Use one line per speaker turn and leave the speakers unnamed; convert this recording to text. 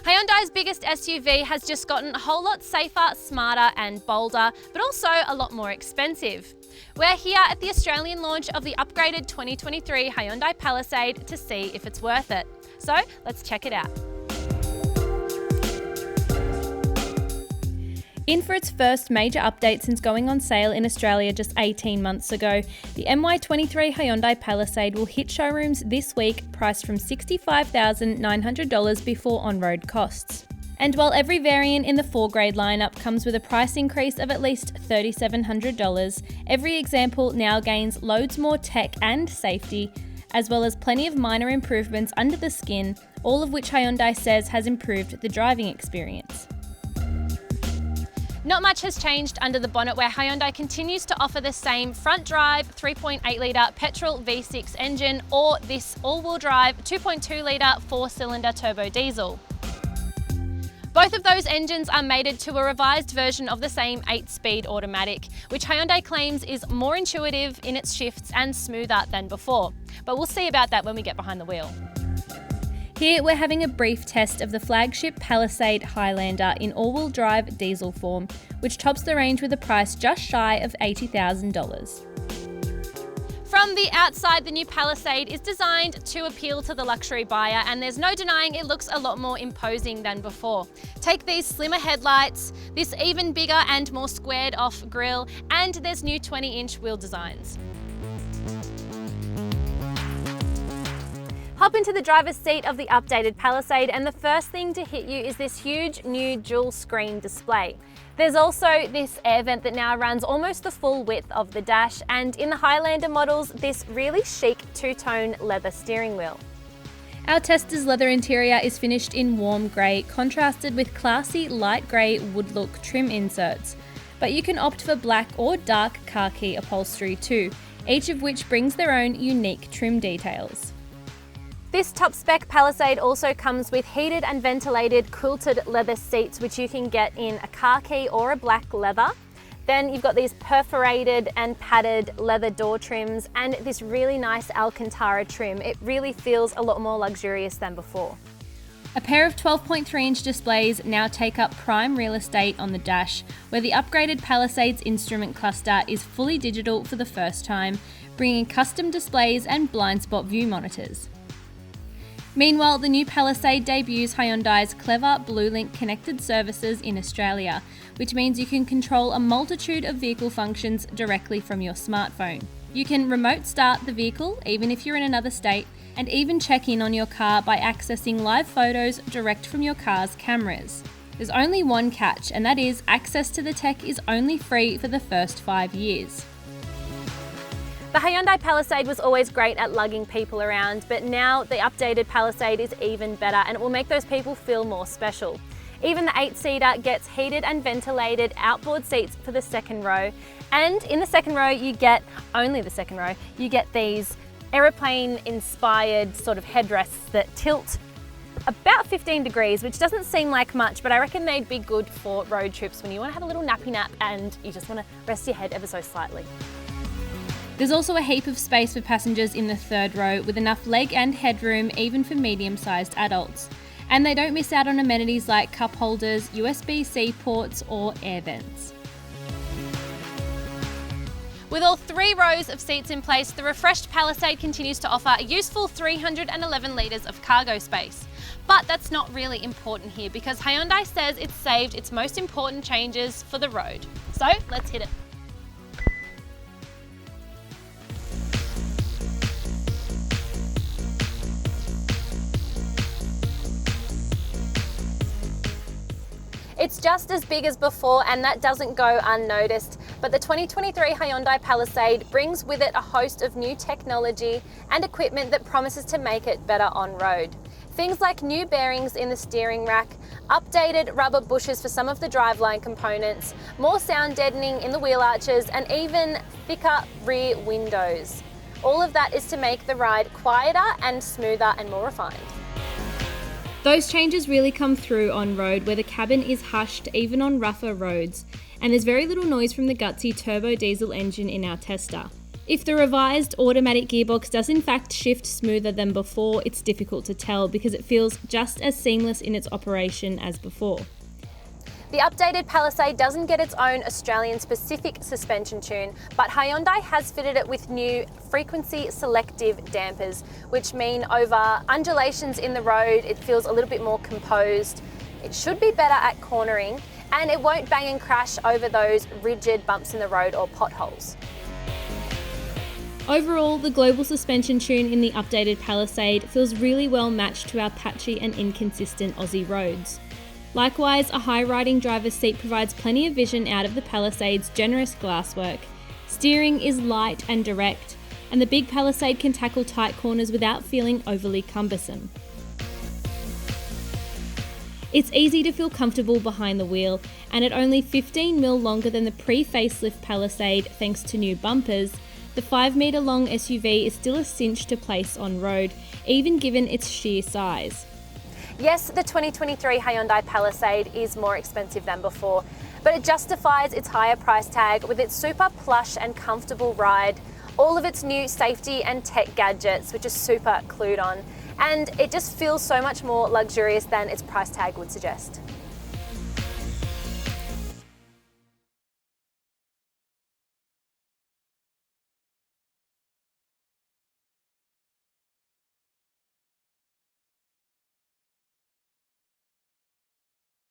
Hyundai's biggest SUV has just gotten a whole lot safer, smarter and bolder, but also a lot more expensive. We're here at the Australian launch of the upgraded 2023 Hyundai Palisade to see if it's worth it. So let's check it out. In for its first major update since going on sale in Australia just 18 months ago, the MY23 Hyundai Palisade will hit showrooms this week, priced from $65,900 before on-road costs. And while every variant in the 4-grade lineup comes with a price increase of at least $3,700, every example now gains loads more tech and safety, as well as plenty of minor improvements under the skin, all of which Hyundai says has improved the driving experience. Not much has changed under the bonnet, where Hyundai continues to offer the same front drive 3.8 litre petrol V6 engine or this all-wheel drive 2.2 litre 4-cylinder turbo diesel. Both of those engines are mated to a revised version of the same 8-speed automatic, which Hyundai claims is more intuitive in its shifts and smoother than before. But we'll see about that when we get behind the wheel. Here we're having a brief test of the flagship Palisade Highlander in all-wheel drive diesel form, which tops the range with a price just shy of $80,000. From the outside, the new Palisade is designed to appeal to the luxury buyer, and there's no denying it looks a lot more imposing than before. Take these slimmer headlights, this even bigger and more squared off grille, and there's new 20-inch wheel designs. Hop into the driver's seat of the updated Palisade, and the first thing to hit you is this huge new dual screen display. There's also this air vent that now runs almost the full width of the dash, and in the Highlander models, this really chic two-tone leather steering wheel. Our tester's leather interior is finished in warm grey, contrasted with classy light grey wood look trim inserts. But you can opt for black or dark khaki upholstery too, each of which brings their own unique trim details. This top-spec Palisade also comes with heated and ventilated quilted leather seats, which you can get in a khaki or a black leather. Then you've got these perforated and padded leather door trims and this really nice Alcantara trim. It really feels a lot more luxurious than before. A pair of 12.3-inch displays now take up prime real estate on the dash, where the upgraded Palisade's instrument cluster is fully digital for the first time, bringing custom displays and blind spot view monitors. Meanwhile, the new Palisade debuts Hyundai's clever BlueLink connected services in Australia, which means you can control a multitude of vehicle functions directly from your smartphone. You can remote start the vehicle, even if you're in another state, and even check in on your car by accessing live photos direct from your car's cameras. There's only one catch, and that is access to the tech is only free for the first 5 years. The Hyundai Palisade was always great at lugging people around, but now the updated Palisade is even better, and it will make those people feel more special. Even the 8-seater gets heated and ventilated outboard seats for the second row, and in the second row you get these aeroplane-inspired sort of headrests that tilt about 15 degrees, which doesn't seem like much, but I reckon they'd be good for road trips when you want to have a little nappy nap and you just want to rest your head ever so slightly. There's also a heap of space for passengers in the third row, with enough leg and headroom even for medium-sized adults. And they don't miss out on amenities like cup holders, USB-C ports or air vents. With all 3 rows of seats in place, the refreshed Palisade continues to offer a useful 311 litres of cargo space. But that's not really important here, because Hyundai says it's saved its most important changes for the road. So let's hit it. It's just as big as before, and that doesn't go unnoticed, but the 2023 Hyundai Palisade brings with it a host of new technology and equipment that promises to make it better on road. Things like new bearings in the steering rack, updated rubber bushes for some of the driveline components, more sound deadening in the wheel arches, and even thicker rear windows. All of that is to make the ride quieter and smoother and more refined. Those changes really come through on road, where the cabin is hushed even on rougher roads, and there's very little noise from the gutsy turbo diesel engine in our tester. If the revised automatic gearbox does in fact shift smoother than before, it's difficult to tell because it feels just as seamless in its operation as before. The updated Palisade doesn't get its own Australian-specific suspension tune, but Hyundai has fitted it with new frequency-selective dampers, which mean over undulations in the road, it feels a little bit more composed. It should be better at cornering, and it won't bang and crash over those rigid bumps in the road or potholes. Overall, the global suspension tune in the updated Palisade feels really well matched to our patchy and inconsistent Aussie roads. Likewise, a high-riding driver's seat provides plenty of vision out of the Palisade's generous glasswork. Steering is light and direct, and the big Palisade can tackle tight corners without feeling overly cumbersome. It's easy to feel comfortable behind the wheel, and at only 15mm longer than the pre-facelift Palisade thanks to new bumpers, the 5-metre long SUV is still a cinch to place on road, even given its sheer size. Yes, the 2023 Hyundai Palisade is more expensive than before, but it justifies its higher price tag with its super plush and comfortable ride, all of its new safety and tech gadgets, which is super clued on, and it just feels so much more luxurious than its price tag would suggest.